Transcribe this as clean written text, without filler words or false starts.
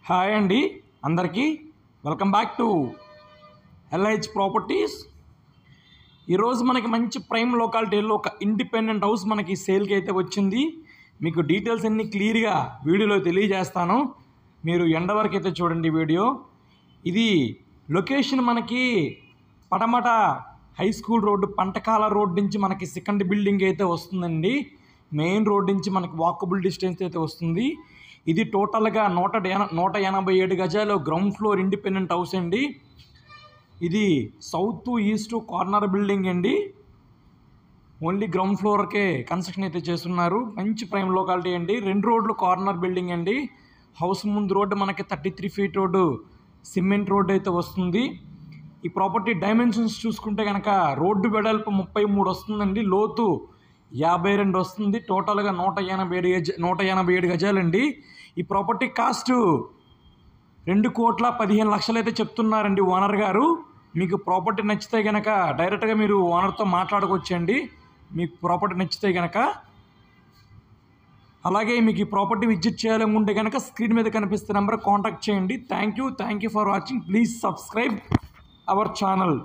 Hi అండి అందరికీ welcome back to ఎల్ఐహెచ్ properties. ఈరోజు మనకి మంచి ప్రైమ్ లొకాలిటీలో ఒక ఇండిపెండెంట్ హౌస్ మనకి సేల్కి అయితే వచ్చింది. మీకు డీటెయిల్స్ అన్నీ క్లియర్గా వీడియోలో తెలియజేస్తాను. మీరు ఎండ వరకు అయితే చూడండి వీడియో. ఇది లొకేషన్ మనకి పడమట హై స్కూల్ రోడ్డు పంటకాల రోడ్ నుంచి మనకి సెకండ్ బిల్డింగ్ అయితే వస్తుందండి. మెయిన్ రోడ్ నుంచి మనకి వాకబుల్ డిస్టెన్స్ అయితే వస్తుంది. ఇది టోటల్గా 187 గజాలు గ్రౌండ్ ఫ్లోర్ ఇండిపెండెంట్ హౌస్ అండి. ఇది సౌత్ ఈస్ట్ కార్నర్ బిల్డింగ్ అండి. ఓన్లీ గ్రౌండ్ ఫ్లోర్కే కన్స్ట్రక్షన్ అయితే చేస్తున్నారు. మంచి ప్రైమ్ లొకాలిటీ అండి. 2 రోడ్లు కార్నర్ బిల్డింగ్ అండి. హౌస్ ముందు రోడ్డు మనకి 33 ఫీట్ రోడ్డు సిమెంట్ రోడ్డు అయితే వస్తుంది. ఈ ప్రాపర్టీ డైమెన్షన్స్ చూసుకుంటే కనుక రోడ్డు వెడల్పు 33 వస్తుందండి, లోతు 52 వస్తుంది. టోటల్గా 187 గజాలండి. ఈ ప్రాపర్టీ కాస్ట్ 2,15,00,000 అయితే చెప్తున్నారండి ఓనర్ గారు. మీకు ప్రాపర్టీ నచ్చితే కనుక డైరెక్ట్గా మీరు ఓనర్తో మాట్లాడుకోవచ్చండి మీకు ప్రాపర్టీ నచ్చితే కనుక. అలాగే మీకు ఈ ప్రాపర్టీ విజిట్ చేయాలనుకుంటే కనుక స్క్రీన్ మీద కనిపిస్తున్న నెంబర్ కాంటాక్ట్ చేయండి. Thank you for watching. Please subscribe our channel.